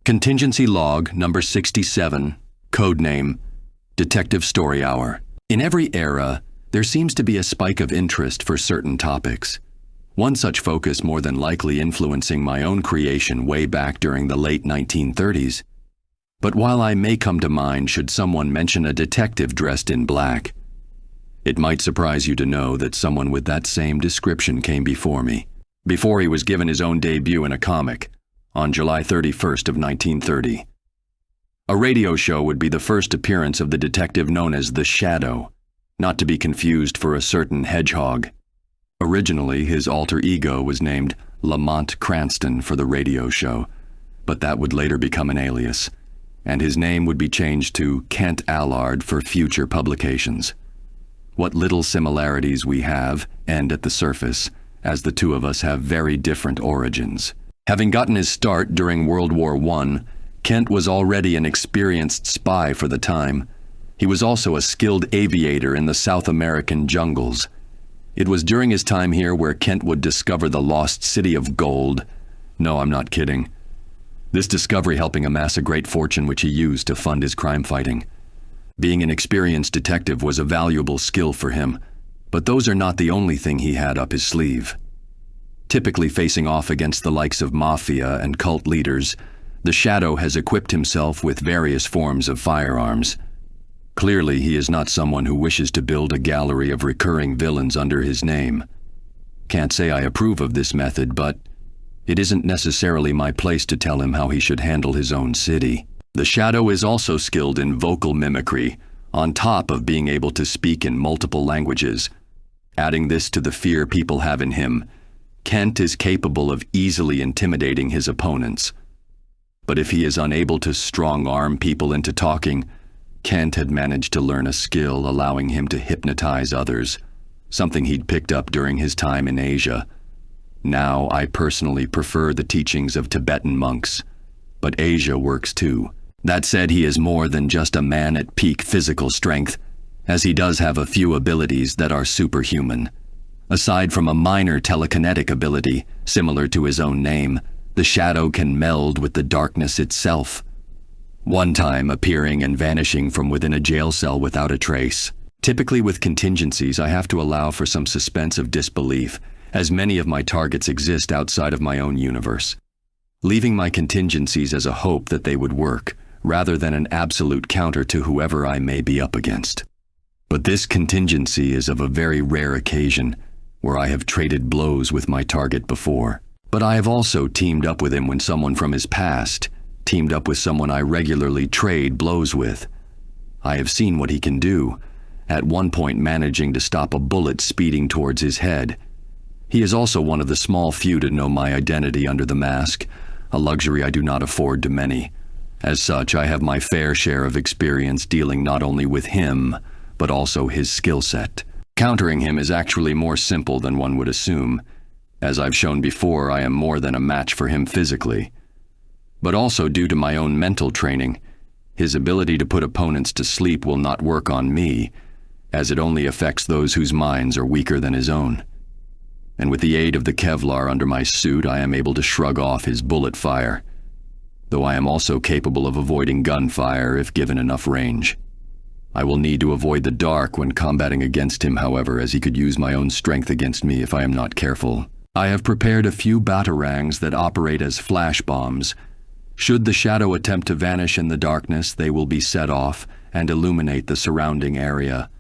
Contingency Log Number 67, Codename, Detective Story Hour. In every era, there seems to be a spike of interest for certain topics. One such focus more than likely influencing my own creation way back during the late 1930s. But while I may come to mind should someone mention a detective dressed in black, it might surprise you to know that someone with that same description came before me, before he was given his own debut in a comic, on July 31st of 1930. A radio show would be the first appearance of the detective known as the Shadow, not to be confused for a certain hedgehog. Originally, his alter ego was named Lamont Cranston for the radio show, but that would later become an alias, and his name would be changed to Kent Allard for future publications. What little similarities we have end at the surface, as the two of us have very different origins. Having gotten his start during World War I, Kent was already an experienced spy for the time. He was also a skilled aviator in the South American jungles. It was during his time here where Kent would discover the lost city of gold. No, I'm not kidding. This discovery helping amass a great fortune which he used to fund his crime fighting. Being an experienced detective was a valuable skill for him, but those are not the only thing he had up his sleeve. Typically facing off against the likes of mafia and cult leaders, the Shadow has equipped himself with various forms of firearms. Clearly, he is not someone who wishes to build a gallery of recurring villains under his name. Can't say I approve of this method, but it isn't necessarily my place to tell him how he should handle his own city. The Shadow is also skilled in vocal mimicry, on top of being able to speak in multiple languages. Adding this to the fear people have in him, Kent is capable of easily intimidating his opponents. But if he is unable to strong-arm people into talking, Kent had managed to learn a skill allowing him to hypnotize others, something he'd picked up during his time in Asia. Now, I personally prefer the teachings of Tibetan monks, but Asia works too. That said, he is more than just a man at peak physical strength, as he does have a few abilities that are superhuman. Aside from a minor telekinetic ability, similar to his own name, the Shadow can meld with the darkness itself, one time appearing and vanishing from within a jail cell without a trace. Typically with contingencies, I have to allow for some suspense of disbelief, as many of my targets exist outside of my own universe, leaving my contingencies as a hope that they would work, rather than an absolute counter to whoever I may be up against. But this contingency is of a very rare occasion, where I have traded blows with my target before. But I have also teamed up with him when someone from his past teamed up with someone I regularly trade blows with. I have seen what he can do, at one point managing to stop a bullet speeding towards his head. He is also one of the small few to know my identity under the mask, a luxury I do not afford to many. As such, I have my fair share of experience dealing not only with him, but also his skill set. Countering him is actually more simple than one would assume. As I've shown before, I am more than a match for him physically. But also due to my own mental training, his ability to put opponents to sleep will not work on me, as it only affects those whose minds are weaker than his own. And with the aid of the Kevlar under my suit, I am able to shrug off his bullet fire, though I am also capable of avoiding gunfire if given enough range. I will need to avoid the dark when combating against him, however, as he could use my own strength against me if I am not careful. I have prepared a few batarangs that operate as flash bombs. Should the Shadow attempt to vanish in the darkness, they will be set off and illuminate the surrounding area.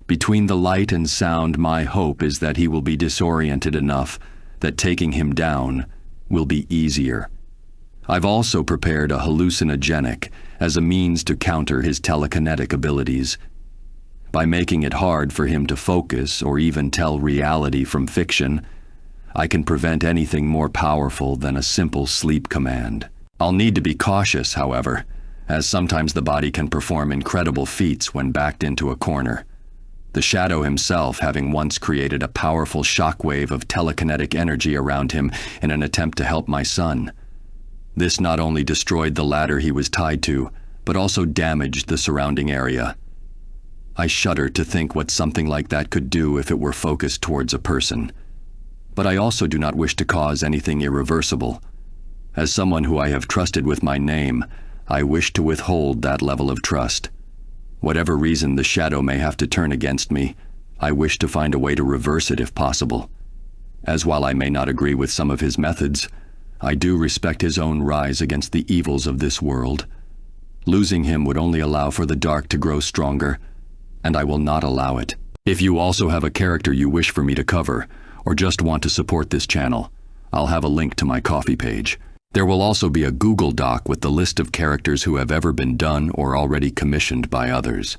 Between the light and sound, my hope is that he will be disoriented enough that taking him down will be easier. I've also prepared a hallucinogenic as a means to counter his telekinetic abilities. By making it hard for him to focus or even tell reality from fiction, I can prevent anything more powerful than a simple sleep command. I'll need to be cautious, however, as sometimes the body can perform incredible feats when backed into a corner. The Shadow himself having once created a powerful shockwave of telekinetic energy around him in an attempt to help my son. This not only destroyed the ladder he was tied to, but also damaged the surrounding area. I shudder to think what something like that could do if it were focused towards a person. But I also do not wish to cause anything irreversible. As someone who I have trusted with my name, I wish to withhold that level of trust. Whatever reason the shadow may have to turn against me, I wish to find a way to reverse it if possible. As while I may not agree with some of his methods, I do respect his own rise against the evils of this world. Losing him would only allow for the dark to grow stronger, and I will not allow it. If you also have a character you wish for me to cover, or just want to support this channel, I'll have a link to my Ko-fi page. There will also be a Google Doc with the list of characters who have ever been done or already commissioned by others.